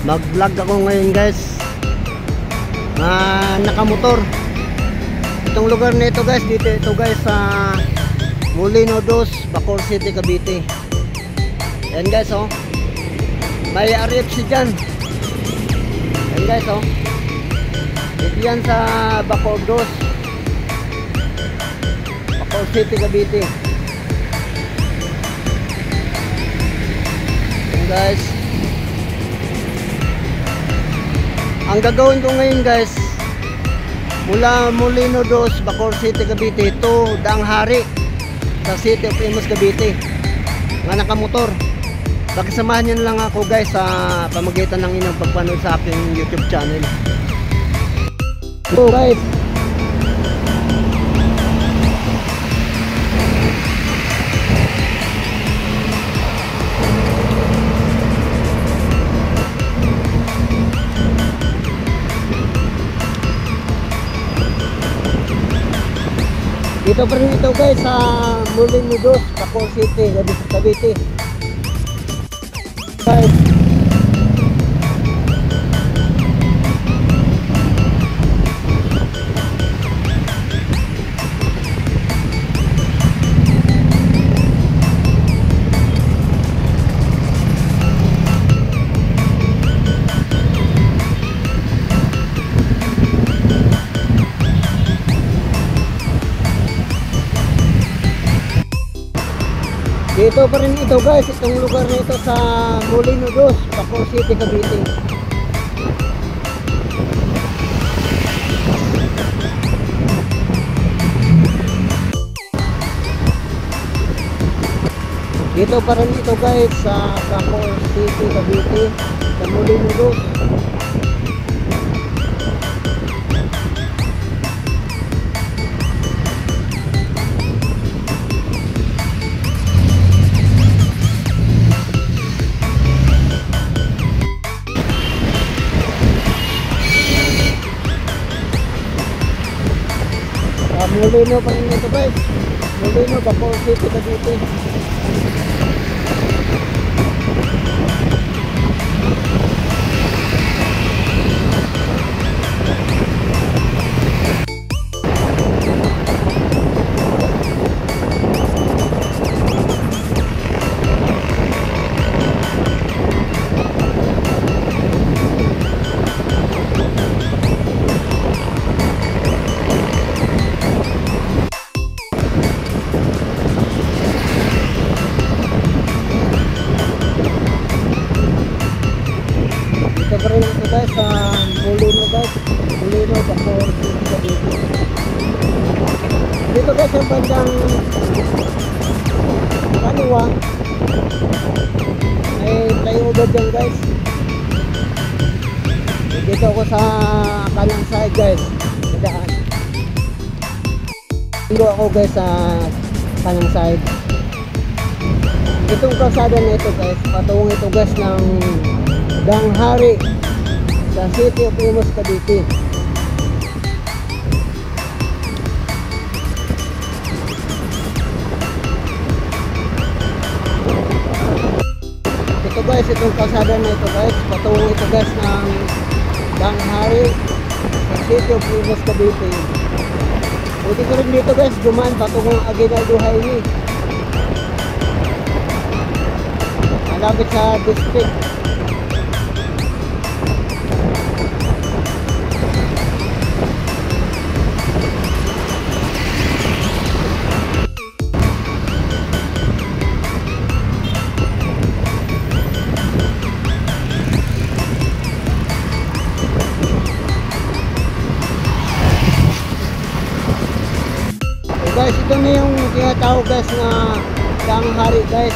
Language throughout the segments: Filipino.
Mag vlog ako ngayon guys na nakamotor. Itong lugar na ito guys, dito ito guys sa Molino 2, Bacoor City, Cavite. Yan guys oh, may RFC dyan. Yan guys oh, dito yan sa Bacoor 2, Bacoor City, Cavite. Yan guys, ang gagawin ko ngayon guys, mula Molino 2, Bacoor City, Cavite to Daang Hari sa City of Imus, Cavite, nga nakamotor. Pakisamahan nyo lang ako guys sa pamagitan ng inyong pagpanood sa aking YouTube channel. So guys, dito pa rin ito guys sa Molino 2, Bacoor City, Cavite. Guys, dito pa rin ito guys, itong lugar na ito sa Molino 2, Bacoor City, Cavite. Dito pa rin ito guys sa Bacoor City, Cavite, sa Molino 2. Molino pa rin ito guys, Molino, Bacoor City, Cavite. Ito pa rin ito guys sa Molino guys, Molino, Bacoor City, Cavite. Dito guys ang bandang kaliwa may flyover dyan guys. Dito ako sa kanang side guys, nadaan. Dito ako guys sa kanang side. Itong kalsada na ito guys, patungong ito guys ng Daang Hari sa City of Imus, Cavite. Ito guys, itong kalsada na ito guys, patungong ito guys ng Daang Hari sa City of Imus, Cavite. Pwede ko rin dito guys dumaan patungong Aguinaldo Highway, malapit sa district. Guys, ito na yung tinatawag guys na Daang Hari guys.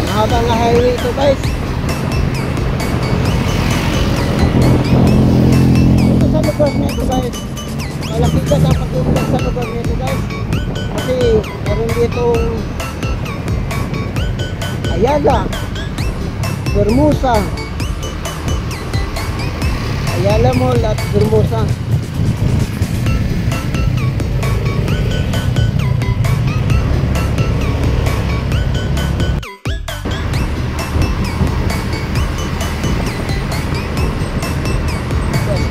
Mahaba nga highway ito guys. Ito sa lugar na ito guys, malaki ka sa pag-ulat sa lugar na ito guys. Kasi meron ditong Ayala, Bermusa, Ayala Mall at Bermusa.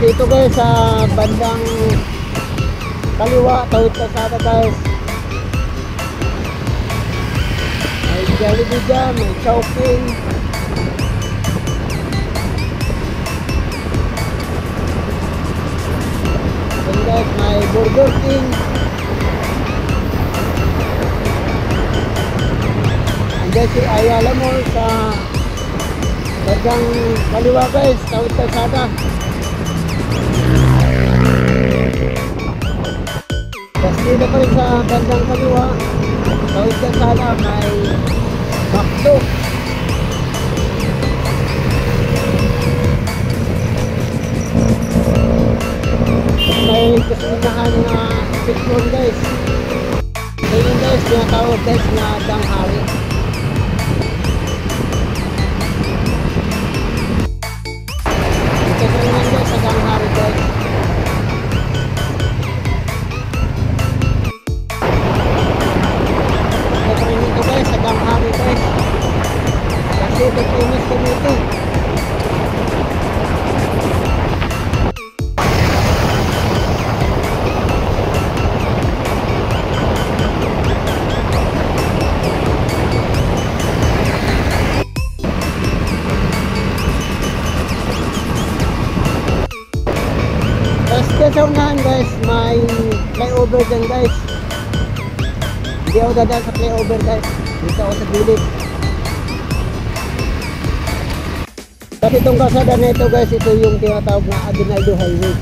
dito guys sa bandang kaliwa, tawid kalsada guys. May Jollibee dyan, may Chowking. Then guys, may Burger King. Andiyan si Ayala Mall sa bandang kaliwa guys, tawid kalsada. Tapos dito pa rin sa bandang kaliwa, tawid kalsada, may McDo. May kasundahan na picture guys. So yun guys, tinatawag guys na Danghari. Ito pa rin guys sa Danghari guys. Ito pa rin ito guys sa Danghari guys. Kasi ito famous kami ito. Sa unahan guys, may flyover dyan guys. Hindi ako dadaan sa flyover guys, dito ako sa gilid. Kasi itong kalsada na ito guys, ito yung tinatawag na Aguinaldo Highway.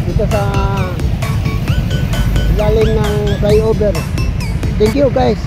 Dito sa ilalim ng flyover. Thank you guys.